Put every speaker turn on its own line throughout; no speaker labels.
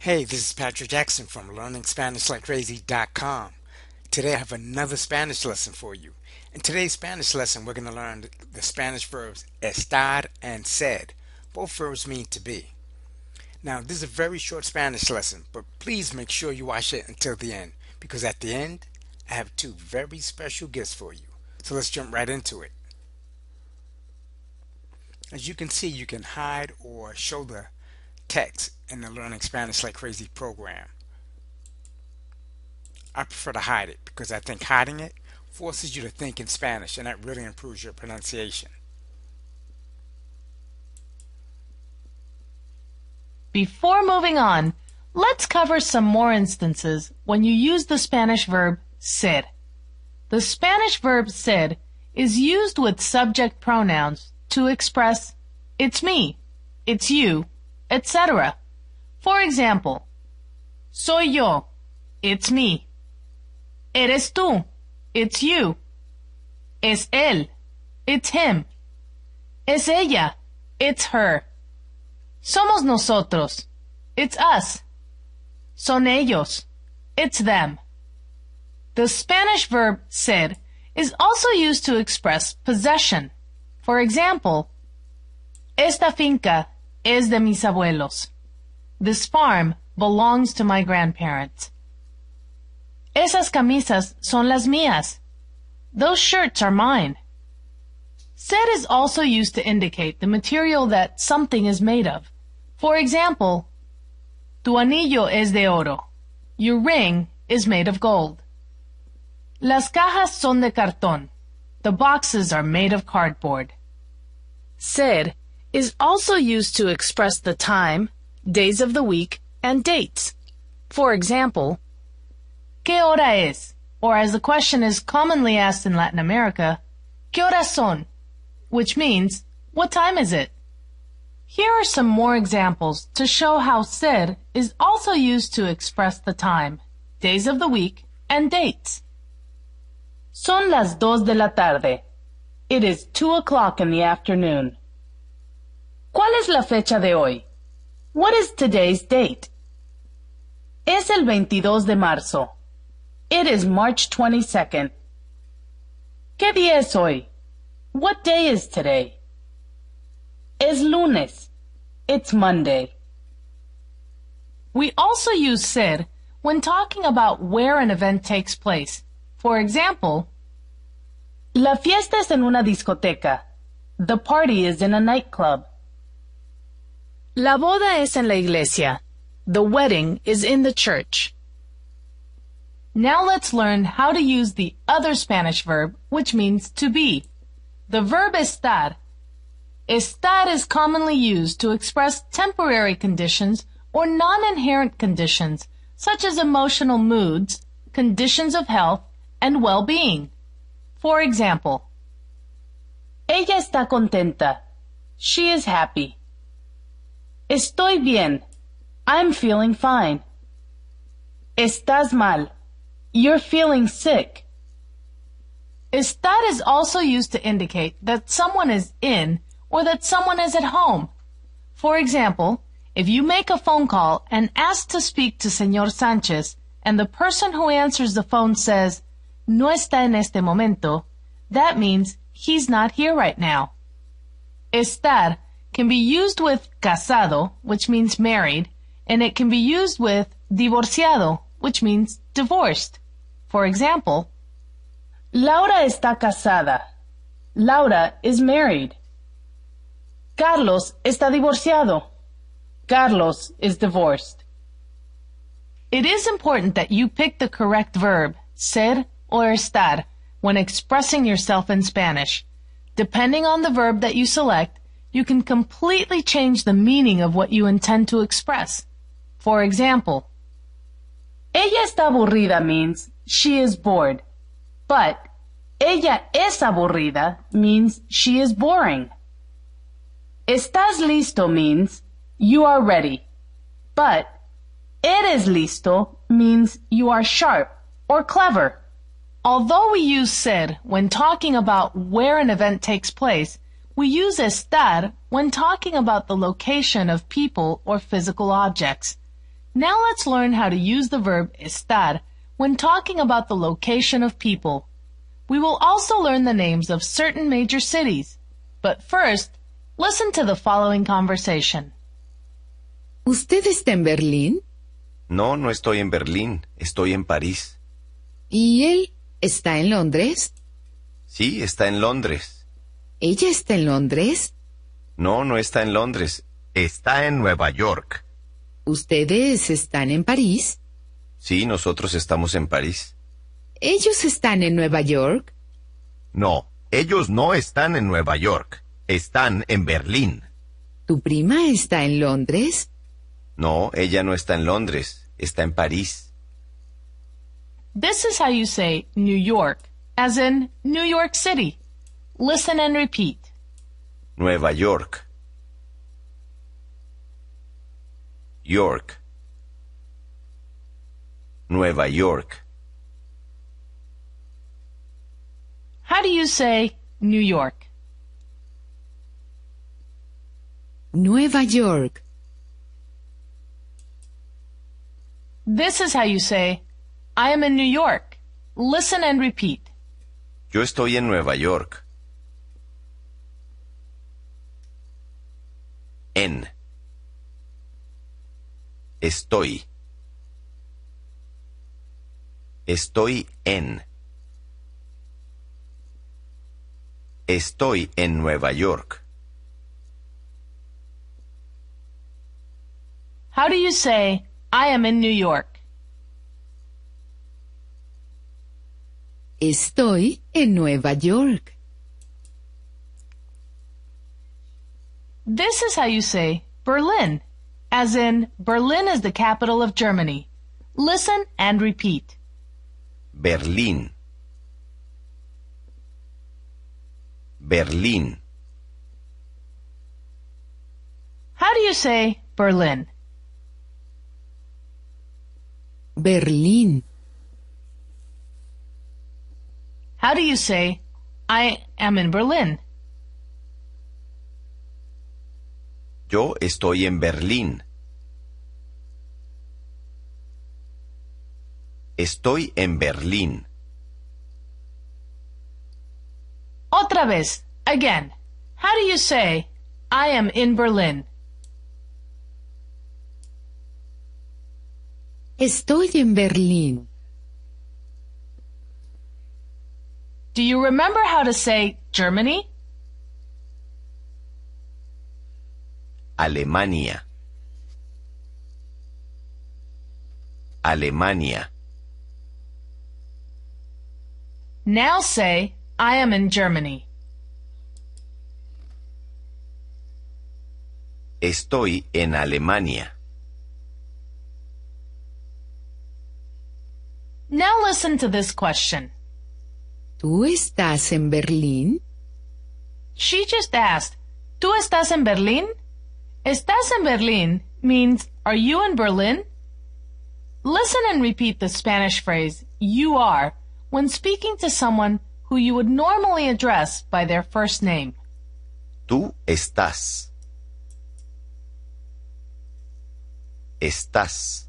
Hey, this is Patrick Jackson from LearningSpanishLikeCrazy.com. Today I have another Spanish lesson for you. In today's Spanish lesson, we're going to learn the Spanish verbs estar and ser. Both verbs mean to be. Now, this is a very short Spanish lesson, but please make sure you watch it until the end, because at the end, I have two very special gifts for you. So let's jump right into it. As you can see, you can hide or show the text in the Learning Spanish Like Crazy program. I prefer to hide it because I think hiding it forces you to think in Spanish, and that really improves your pronunciation.
Before moving on, let's cover some more instances when you use the Spanish verb ser. The Spanish verb ser is used with subject pronouns to express it's me, it's you, etc. For example, soy yo, it's me. Eres tú, it's you. Es él, it's him. Es ella, it's her. Somos nosotros, it's us. Son ellos, it's them. The Spanish verb ser is also used to express possession. For example, esta finca es de mis abuelos. This farm belongs to my grandparents. Esas camisas son las mías. Those shirts are mine. Ser is also used to indicate the material that something is made of. For example, tu anillo es de oro. Your ring is made of gold. Las cajas son de cartón. The boxes are made of cardboard. Ser is also used to express the time, days of the week, and dates. For example, ¿Qué hora es? Or as the question is commonly asked in Latin America, ¿Qué horas son? Which means, what time is it? Here are some more examples to show how ser is also used to express the time, days of the week, and dates. Son las 2 de la tarde. It is 2 o'clock in the afternoon. ¿Cuál es la fecha de hoy? What is today's date? Es el 22 de marzo. It is March 22nd. ¿Qué día es hoy? What day is today? Es lunes. It's Monday. We also use ser when talking about where an event takes place. For example, la fiesta es en una discoteca. The party is in a nightclub. La boda es en la iglesia. The wedding is in the church. Now let's learn how to use the other Spanish verb, which means to be. The verb estar. Estar is commonly used to express temporary conditions or non-inherent conditions, such as emotional moods, conditions of health, and well-being. For example, ella está contenta. She is happy. Estoy bien. I'm feeling fine. Estás mal. You're feeling sick. Estar is also used to indicate that someone is in or that someone is at home. For example, if you make a phone call and ask to speak to Señor Sánchez and the person who answers the phone says, no está en este momento, that means he's not here right now. Estar can be used with casado, which means married, and it can be used with divorciado, which means divorced. For example, Laura está casada. Laura is married. Carlos está divorciado. Carlos is divorced. It is important that you pick the correct verb, ser or estar, when expressing yourself in Spanish. Depending on the verb that you select, you can completely change the meaning of what you intend to express. For example, ella está aburrida means she is bored, but ella es aburrida means she is boring. Estás listo means you are ready, but eres listo means you are sharp or clever. Although we use ser when talking about where an event takes place, we use estar when talking about the location of people or physical objects. Now let's learn how to use the verb estar when talking about the location of people. We will also learn the names of certain major cities. But first, listen to the following conversation.
¿Usted está en Berlín?
No, no estoy en Berlín, estoy en París.
¿Y él está en Londres?
Sí, está en Londres.
¿Ella está en Londres?
No, no está en Londres, está en Nueva York.
¿Ustedes están en París?
Sí, nosotros estamos en París.
¿Ellos están en Nueva York?
No, ellos no están en Nueva York, están en Berlín.
¿Tu prima está en Londres?
No, ella no está en Londres, está en París.
This is how you say New York, as in New York City. Listen and repeat.
Nueva York. York. Nueva York.
How do you say New York?
Nueva York.
This is how you say I am in New York. Listen and repeat.
Yo estoy en Nueva York. En. Estoy. Estoy en. Estoy en Nueva York.
How do you say I am in New York?
Estoy en Nueva York.
This is how you say Berlin, as in Berlin is the capital of Germany. Listen and repeat.
Berlín. Berlín.
How do you say Berlin?
Berlín.
How do you say I am in Berlin?
Yo estoy en Berlín. Estoy en Berlín.
Otra vez, again. How do you say I am in Berlin?
Estoy en Berlín.
Do you remember how to say Germany?
Alemania. Alemania.
Now say I am in Germany.
Estoy en Alemania.
Now listen to this question.
¿Tú estás en Berlín?
She just asked, ¿Tú estás en Berlín? ¿Estás en Berlín means, are you in Berlin? Listen and repeat the Spanish phrase, you are, when speaking to someone who you would normally address by their first name.
Tú estás. Estás.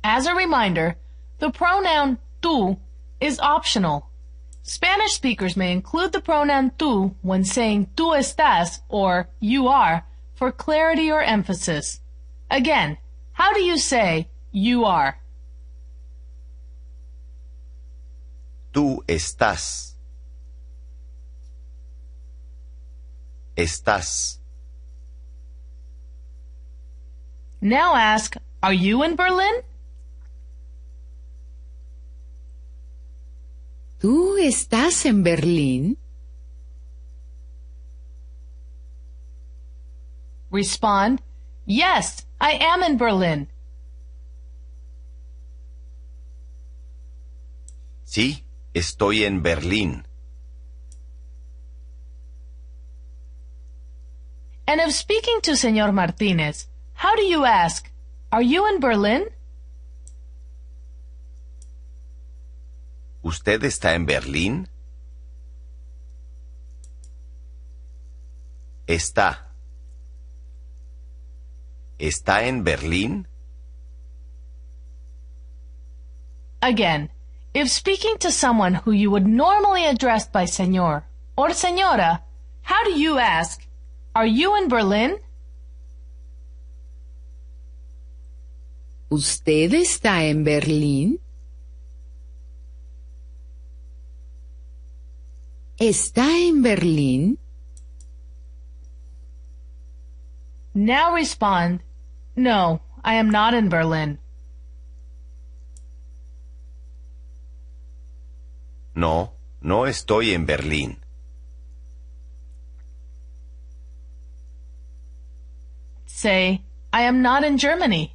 As a reminder, the pronoun tú is optional. Spanish speakers may include the pronoun tú when saying tú estás or you are for clarity or emphasis. Again, how do you say you are?
Tú estás. Estás.
Now ask, are you in Berlin?
¿Tú estás en Berlín?
Respond, yes, I am in Berlin.
Sí, estoy en Berlín.
And if speaking to Señor Martínez, how do you ask, are you in Berlin?
¿Usted está en Berlín? Está. ¿Está en Berlín?
Again, if speaking to someone who you would normally address by señor or señora, how do you ask, "Are you in Berlin?"
¿Usted está en Berlín? ¿Está en Berlín?
Now respond, "No, I am not in Berlin."
No, no estoy en Berlín.
Say, "I am not in Germany."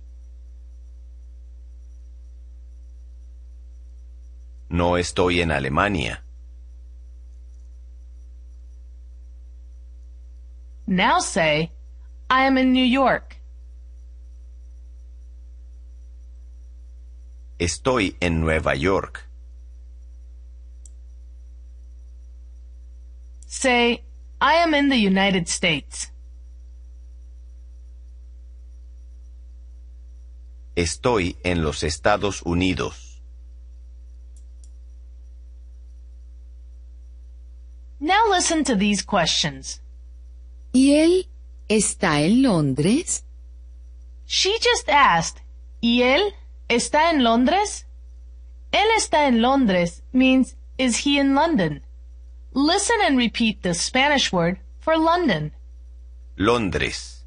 No estoy en Alemania.
Now say, "I am in New York."
Estoy en Nueva York.
Say, "I am in the United States."
Estoy en los Estados Unidos.
Now listen to these questions.
¿Y él está en Londres?
She just asked, ¿Y él está en Londres? Él está en Londres means, is he in London? Listen and repeat the Spanish word for London.
Londres.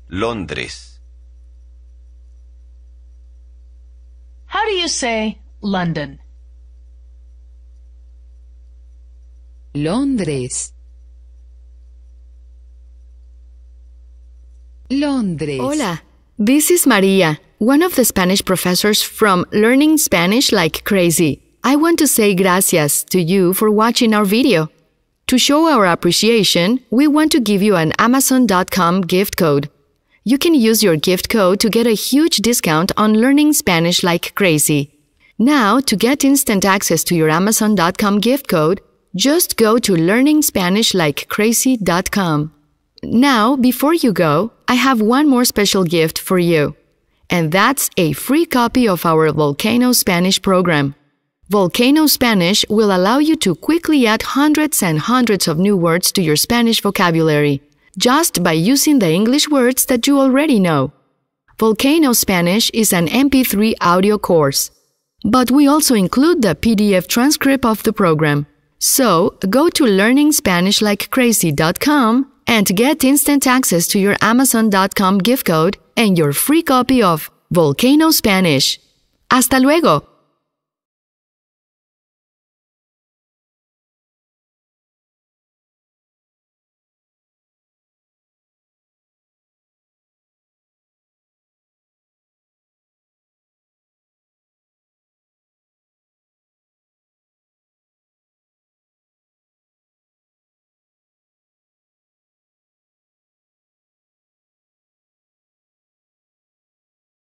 Londres.
How do you say London?
Londres. Londres.
Hola, this is Maria, one of the Spanish professors from Learning Spanish Like Crazy. I want to say gracias to you for watching our video. To show our appreciation, we want to give you an Amazon.com gift code. You can use your gift code to get a huge discount on Learning Spanish Like Crazy. Now, to get instant access to your Amazon.com gift code, just go to learningspanishlikecrazy.com. Now, before you go, I have one more special gift for you. And that's a free copy of our Volcano Spanish program. Volcano Spanish will allow you to quickly add hundreds and hundreds of new words to your Spanish vocabulary, just by using the English words that you already know. Volcano Spanish is an MP3 audio course, but we also include the PDF transcript of the program. So, go to learningspanishlikecrazy.com and get instant access to your Amazon.com gift code and your free copy of Volcano Spanish. ¡Hasta luego!